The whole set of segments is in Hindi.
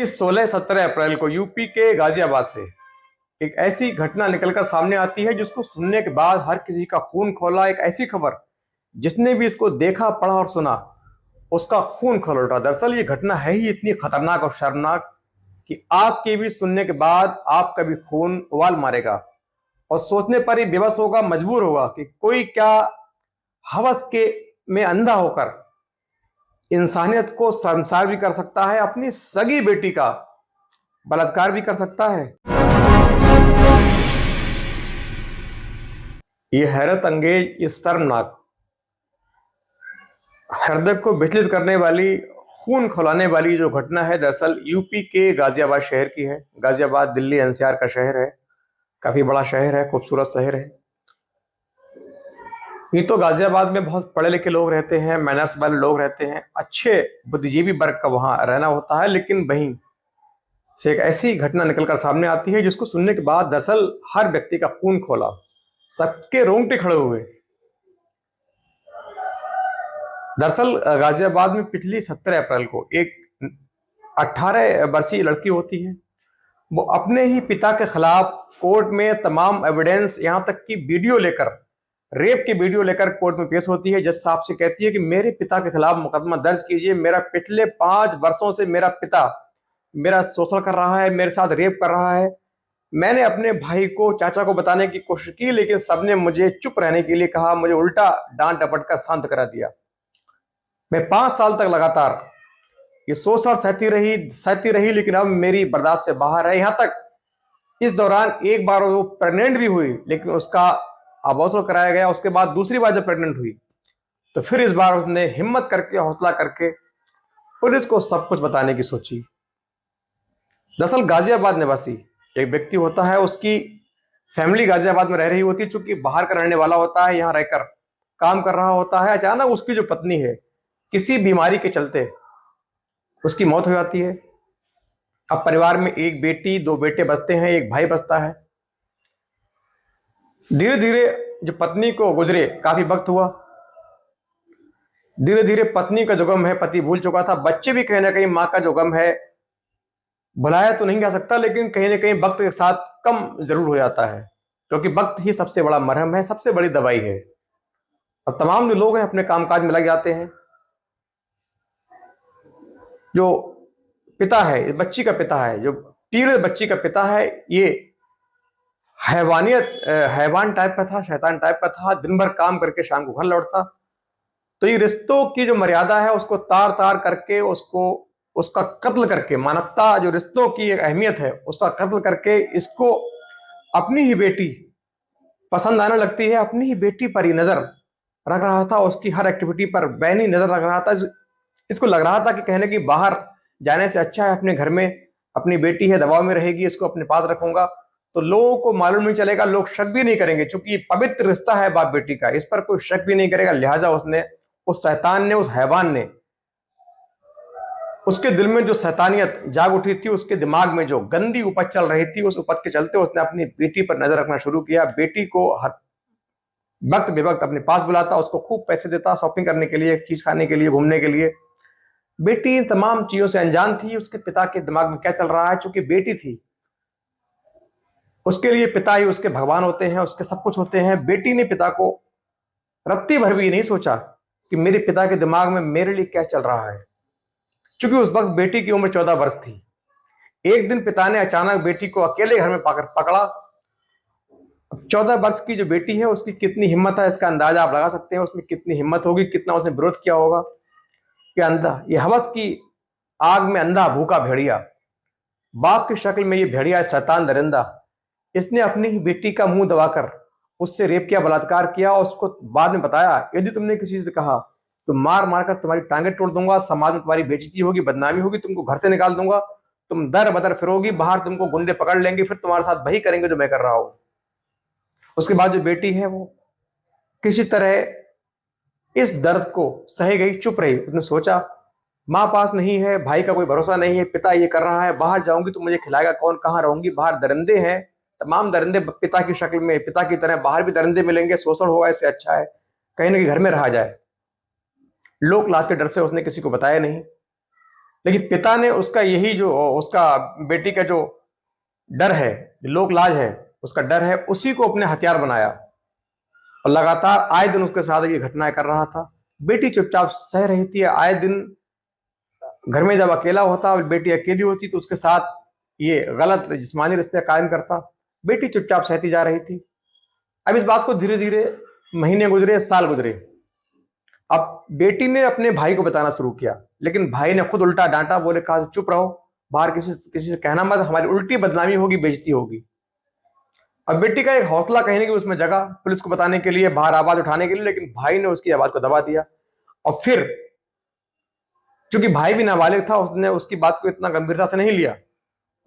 इस 16-17 अप्रैल को यूपी के गाजियाबाद से एक ऐसी घटना निकलकर सामने आती है जिसको सुनने के बाद हर किसी का खून खौला। एक ऐसी खबर जिसने भी इसको देखा, पढ़ा और सुना, उसका खून खौल उठा। दरअसल ये घटना है ही इतनी खतरनाक और शर्मनाक कि आपके भी सुनने के बाद आपका भी खून उबाल मारेगा और सोचने पर ही बेबस होगा, मजबूर होगा कि कोई क्या हवस के में अंधा होकर इंसानियत को शर्मसार भी कर सकता है, अपनी सगी बेटी का बलात्कार भी कर सकता है। ये हैरत अंगेज, ये शर्मनाक, हृदय को विचलित करने वाली, खून खौलाने वाली जो घटना है दरअसल यूपी के गाजियाबाद शहर की है। गाजियाबाद दिल्ली एनसीआर का शहर है, काफी बड़ा शहर है, खूबसूरत शहर है। ये तो गाजियाबाद में बहुत पढ़े लिखे लोग रहते हैं, मैनर्स वाले लोग रहते हैं, अच्छे बुद्धिजीवी वर्ग का वहां रहना होता है। लेकिन वहीं से एक ऐसी घटना निकलकर सामने आती है जिसको सुनने के बाद दरअसल हर व्यक्ति का खून खोला, सबके रोंगटे खड़े हुए। दरअसल गाजियाबाद में पिछली 17 अप्रैल को एक 18 वर्षीय लड़की होती है। वो अपने ही पिता के खिलाफ कोर्ट में तमाम एविडेंस, यहां तक कि वीडियो लेकर, रेप की वीडियो लेकर कोर्ट में पेश होती है। जज साहब से कहती है कि मेरे पिता के खिलाफ मुकदमा दर्ज कीजिए, मेरा पिछले 5 वर्षों से मेरा पिता मेरा शोषण कर रहा है, मेरे साथ रेप कर रहा है। मैंने अपने भाई को, चाचा को बताने की कोशिश की, लेकिन सबने मुझे चुप रहने के लिए कहा, मुझे उल्टा डांट डपट कर शांत करा दिया। मैं 5 साल तक लगातार ये शोषण सहती रही, लेकिन अब मेरी बर्दाश्त से बाहर है। यहां तक इस दौरान एक बार वो प्रेग्नेंट भी हुई, लेकिन उसका अबॉर्शन कराया गया। उसके बाद दूसरी बार जब प्रेग्नेंट हुई तो फिर इस बार उसने हिम्मत करके, हौसला करके पुलिस को सब कुछ बताने की सोची। दरअसल गाजियाबाद निवासी एक व्यक्ति होता है, उसकी फैमिली गाजियाबाद में रह रही होती है, चूंकि बाहर का रहने वाला होता है, यहां रहकर काम कर रहा होता है। अचानक उसकी जो पत्नी है, किसी बीमारी के चलते उसकी मौत हो जाती है। अब परिवार में एक बेटी, 2 बेटे बचते हैं, एक भाई बचता है। धीरे धीरे जो पत्नी को गुजरे काफी वक्त हुआ, धीरे धीरे पत्नी का जो गम है पति भूल चुका था। बच्चे भी कहीं ना कहीं मां का जो गम है भुलाया तो नहीं जा सकता, लेकिन कहीं ना कहीं वक्त के साथ कम जरूर हो जाता है, क्योंकि वक्त ही सबसे बड़ा मरहम है, सबसे बड़ी दवाई है। और तमाम जो लोग हैं अपने कामकाज में लग जाते हैं। जो पिता है, बच्ची का पिता है, जो पीड़ित बच्ची का पिता है, ये हैवान टाइप का था, शैतान टाइप का था। दिन भर काम करके शाम को घर लौटता। तो ये रिश्तों की जो मर्यादा है उसको तार तार करके, उसका कत्ल करके, मानवता जो रिश्तों की एक अहमियत है उसका कत्ल करके, इसको अपनी ही बेटी पसंद आने लगती है, अपनी ही बेटी पर ही नजर रख रहा था, उसकी हर एक्टिविटी पर बैनी नजर रख रहा था। इसको लग रहा था कि कहने की बाहर जाने से अच्छा है अपने घर में, अपनी बेटी है, दबाव में रहेगी, इसको अपने पास रखूंगा तो लोगों को मालूम नहीं चलेगा, लोग शक भी नहीं करेंगे, क्योंकि पवित्र रिश्ता है बाप बेटी का, इस पर कोई शक भी नहीं करेगा। लिहाजा उसने, उस शैतान ने, उस हैवान ने, उसके दिल में जो शैतानियत जाग उठी थी, उसके दिमाग में जो गंदी उपज चल रही थी, उस उपज के चलते उसने अपनी बेटी पर नजर रखना शुरू किया। बेटी को हर वक्त बेवक्त अपने पास बुलाता, उसको खूब पैसे देता शॉपिंग करने के लिए, चीज खाने के लिए, घूमने के लिए। बेटी इन तमाम चीजों से अनजान थी, उसके पिता के दिमाग में क्या चल रहा है। चूंकि बेटी थी, उसके लिए पिता ही उसके भगवान होते हैं, उसके सब कुछ होते हैं। बेटी ने पिता को रत्ती भर भी नहीं सोचा कि मेरे पिता के दिमाग में मेरे लिए क्या चल रहा है, क्योंकि उस वक्त बेटी की उम्र 14 वर्ष थी। एक दिन पिता ने अचानक बेटी को अकेले घर में पकड़ा। 14 वर्ष की जो बेटी है उसकी कितनी हिम्मत है, इसका अंदाजा आप लगा सकते हैं। उसमें कितनी हिम्मत होगी, कितना उसने विरोध किया होगा। कि अंधा, ये हवस की आग में अंधा भूखा भेड़िया, बाप की शक्ल में ये भेड़िया, शैतान दरिंदा, इसने अपनी ही बेटी का मुंह दबाकर उससे रेप किया, बलात्कार किया। और उसको बाद में बताया, यदि तुमने किसी से कहा तो मार मार कर तुम्हारी टांगे तोड़ दूंगा, समाज में तुम्हारी बेइज्जती होगी, बदनामी होगी, तुमको घर से निकाल दूंगा, तुम दर बदर फिरोगी, बाहर तुमको गुंडे पकड़ लेंगे, फिर तुम्हारे साथ वही करेंगे जो मैं कर रहा हूं। उसके बाद जो बेटी है वो किसी तरह इस दर्द को सह गई, चुप रही। उसने सोचा माँ पास नहीं है, भाई का कोई भरोसा नहीं है, पिता ये कर रहा है, बाहर जाऊंगी तो मुझे खिलाएगा कौन, कहाँ रहूंगी, बाहर दरिंदे हैं, तमाम दरिंदे पिता की शक्ल में, पिता की तरह बाहर भी दरिंदे मिलेंगे, शोषण होगा, इससे अच्छा है कहीं ना कहीं घर में रहा जाए। लोक लाज के डर से उसने किसी को बताया नहीं। लेकिन पिता ने उसका यही जो उसका बेटी का जो डर है, लोक लाज है, उसका डर है, उसी को अपने हथियार बनाया और लगातार आए दिन उसके साथ ये घटनाएं कर रहा था। बेटी चुपचाप सह रही थी। आए दिन घर में जब अकेला होता और बेटी अकेली होती तो उसके साथ ये गलत जिस्मानी रिश्ते कायम करता। बेटी चुपचाप सहती जा रही थी। अब इस बात को धीरे धीरे महीने गुजरे, साल गुजरे। अब बेटी ने अपने भाई को बताना शुरू किया, लेकिन भाई ने खुद उल्टा डांटा, बोले कहा चुप रहो, बाहर किसी किसी से कहना मत, हमारी उल्टी बदनामी होगी, बेइज्जती होगी। अब बेटी का एक हौसला कहीं नहीं कि उसमें जगा पुलिस को बताने के लिए, बाहर आवाज उठाने के लिए, लेकिन भाई ने उसकी आवाज को दबा दिया। और फिर चूंकि भाई भी नाबालिग था, उसने उसकी बात को इतना गंभीरता से नहीं लिया।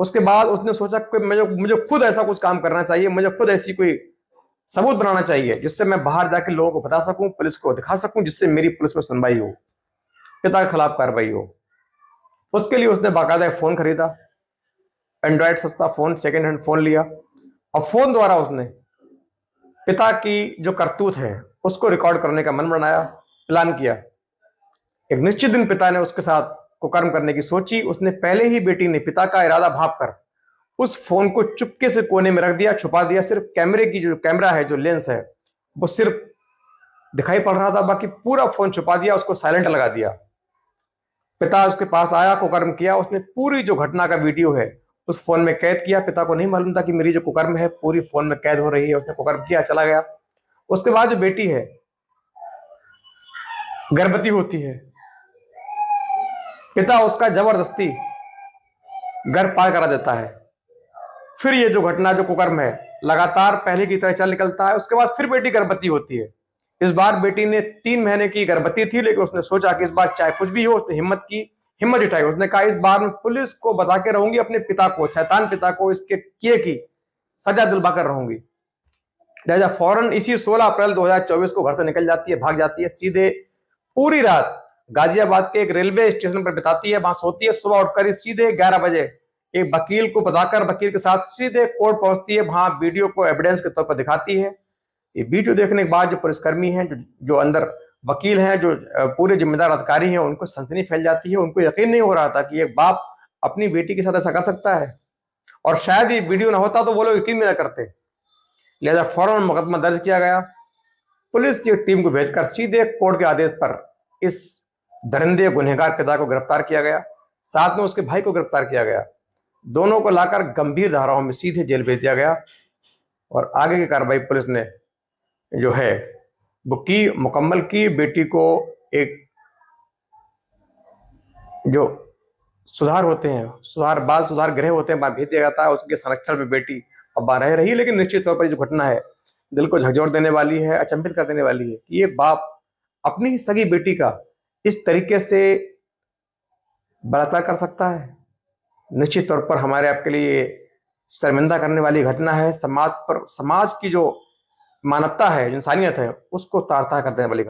उसके बाद उसने सोचा कि मुझे खुद ऐसा कुछ काम करना चाहिए, मुझे खुद ऐसी कोई सबूत बनाना चाहिए जिससे मैं बाहर जाकर लोगों को बता सकूं, पुलिस को दिखा सकूं, जिससे मेरी पुलिस में सुनवाई हो, पिता के खिलाफ कार्रवाई हो। उसके लिए उसने बाकायदा एक फोन खरीदा, एंड्रॉयड सस्ता फोन, सेकेंड हैंड फोन लिया और फोन द्वारा उसने पिता की जो करतूत है उसको रिकॉर्ड करने का मन बनाया, प्लान किया। एक निश्चित दिन पिता ने उसके साथ कुकर्म करने की सोची। उसने पहले ही बेटी ने पिता का इरादा भाप कर उस फोन को चुपके से कोने में रख दिया, छुपा दिया। सिर्फ कैमरे की जो कैमरा है, जो लेंस है, वो सिर्फ दिखाई पड़ रहा था, बाकी पूरा फोन छुपा दिया, उसको साइलेंट लगा दिया। पिता उसके पास आया, कुकर्म किया। उसने पूरी जो घटना का वीडियो है उस फोन में कैद किया। पिता को नहीं मालूम था कि मेरी जो कुकर्म है पूरी फोन में कैद हो रही है। उसने कुकर्म किया, चला गया। उसके बाद जो बेटी है गर्भवती होती है, पिता उसका जबरदस्ती घर पार करा देता है। फिर ये जो घटना, जो कुकर्म है, लगातार पहले की तरह चल निकलता है। उसके बाद फिर बेटी गर्भवती होती है। इस बार बेटी ने 3 महीने की गर्भवती थी, लेकिन उसने सोचा कि इस बार चाहे कुछ भी हो, उसने हिम्मत जुटाई। उसने कहा इस बार मैं पुलिस को बता के रहूंगी, अपने पिता को, शैतान पिता को, इसके किए की सजा दिलवा कर रहूंगी। लिहाजा फौरन इसी 16 अप्रैल 2024 को घर से निकल जाती है, भाग जाती है। सीधे पूरी रात गाजियाबाद के एक रेलवे स्टेशन पर बिताती है, वहां सोती है। सुबह उठकर सीधे 11 बजे एक वकील को बताकर वकील के साथ सीधे कोर्ट पहुंचती है। वहां वीडियो को एविडेंस के तौर पर दिखाती है। ये वीडियो देखने के बाद जो पुलिसकर्मी हैं, जो अंदर वकील हैं, जो पूरे जिम्मेदार अधिकारी हैं, उनको सनसनी फैल जाती है। उनको यकीन नहीं हो रहा था कि एक बाप अपनी बेटी के साथ ऐसा कर सकता है, और शायद ये वीडियो ना होता तो वो लोग यकीन भी ना करते। लिहाजा फौरन मुकदमा दर्ज किया गया। पुलिस की टीम को भेजकर सीधे कोर्ट के आदेश पर इस दरिंदे गुनहगार पिता को गिरफ्तार किया गया। साथ में उसके भाई को गिरफ्तार किया गया। दोनों को लाकर गंभीर धाराओं में सीधे जेल भेज दिया गया। और आगे की कार्रवाई पुलिस ने जो है वो की, मुकम्मल की। बेटी को एक जो सुधार होते हैं, बाल सुधार गृह होते हैं, वहां भेज दिया जाता है। उसके संरक्षण में बेटी अब रह रही है। लेकिन निश्चित तौर पर जो घटना है दिल को झकझोर देने वाली है, अचंभित कर देने वाली है कि एक बाप अपनी ही सगी बेटी का इस तरीके से बलात्कार कर सकता है। निश्चित तौर पर हमारे आपके लिए शर्मिंदा करने वाली घटना है। समाज की जो मानवता है, इंसानियत है, उसको तार तार कर देने वाली